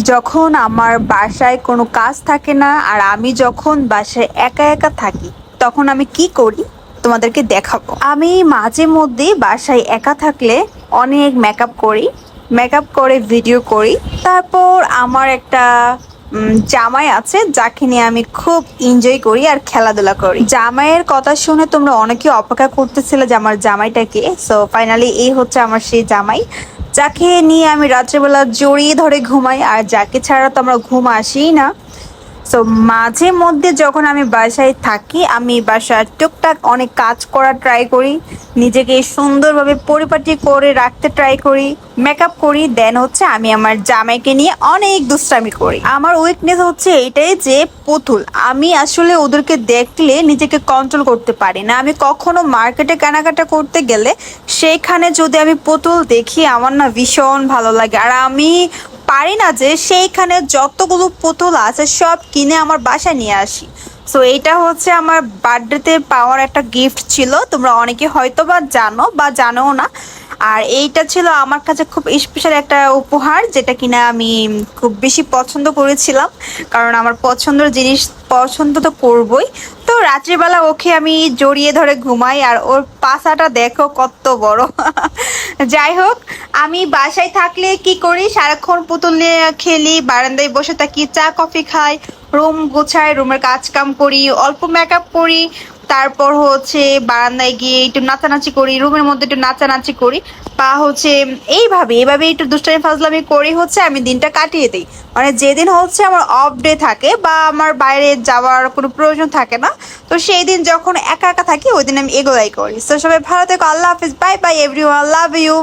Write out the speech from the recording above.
যখন আমার বাসায় কোনো কাজ থাকে না আর আমি যখন বাসায় একা একা থাকি তখন আমি কি করি তোমাদেরকে দেখাবো। আমি মাঝে মধ্যে বাসায় একা থাকলে অনেক মেকআপ করি, মেকআপ করে ভিডিও করি। তারপর আমার একটা জামাই আছে যাকে নিয়ে আমি খুব এনজয় করি আর খেলাধুলা করি। জামাইয়ের কথা শুনে তোমরা অনেকে অপেক্ষা করতেছিলে যে আমার জামাইটাকে, সো ফাইনালি এই হচ্ছে আমার সেই জামাই যাকে নিয়ে আমি রাত্রেবেলা জড়িয়ে ধরে ঘুমাই আর যাকে ছাড়া তো আমরা ঘুম আসেই না। সো মাঝে মধ্যে যখন আমি বাসায় থাকি আমি বাসার টুকটাক অনেক কাজ করার ট্রাই করি, নিজেকে সুন্দরভাবে পরিপাটি করে রাখতে ট্রাই করি, মেকআপ করি। দেন হচ্ছে আমি আমার জামাইকে নিয়ে অনেক দুষ্টামি করি। আমার উইকনেস হচ্ছে এইটাই যে পুতুল, আমি আসলে ওদেরকে দেখলে নিজেকে কন্ট্রোল করতে পারি না। আমি কখনো মার্কেটে কেনাকাটা করতে গেলে সেইখানে যদি আমি পুতুল দেখি আমার না ভীষণ ভালো লাগে, আর আমি পারি না যে সেইখানে যতগুলো পুতুল আছে সব কিনে আমার বাসায় নিয়ে আসি। সো এইটা হচ্ছে আমার বার্থডেতে পাওয়ার একটা গিফট ছিল, তোমরা অনেকে হয়তো বা জানো বা জানো না। আর এইটা ছিল আমার কাছে খুব স্পেশাল একটা উপহার যেটা কিনা আমি খুব বেশি পছন্দ করেছিলাম, কারণ আমার পছন্দের জিনিস পছন্দ তো করবই। তো রাত্রিবেলা ওকে আমি জড়িয়ে ধরে ঘুমাই আর ওর পাছাটা দেখো কত বড়। যাই হোক, আমি বাসায় থাকলে কি করি, সারাক্ষণ পুতুল নিয়ে খেলি, বারান্দায় বসে থাকি, চা কফি খাই, রুম গুছাই, রুমের কাজ কাম করি, অল্প মেকআপ করি, তারপর হচ্ছে বারান্দায় গিয়ে একটু নাচানাচি করি, রুমের মধ্যে একটু নাচানাচি করি, বা হচ্ছে এইভাবে একটু দুষ্টামি ফাজলামি করি, হচ্ছে আমি দিনটা কাটিয়ে দিই। মানে যেদিন হচ্ছে আমার অফ ডে থাকে বা আমার বাইরে যাওয়ার কোনো প্রয়োজন থাকে না, তো সেই দিন যখন একা একা থাকি ওই দিন আমি এগুলাই করি। তো সবাই ভালো থেকো, আল্লাহ হাফিজ, bye bye everyone, love you.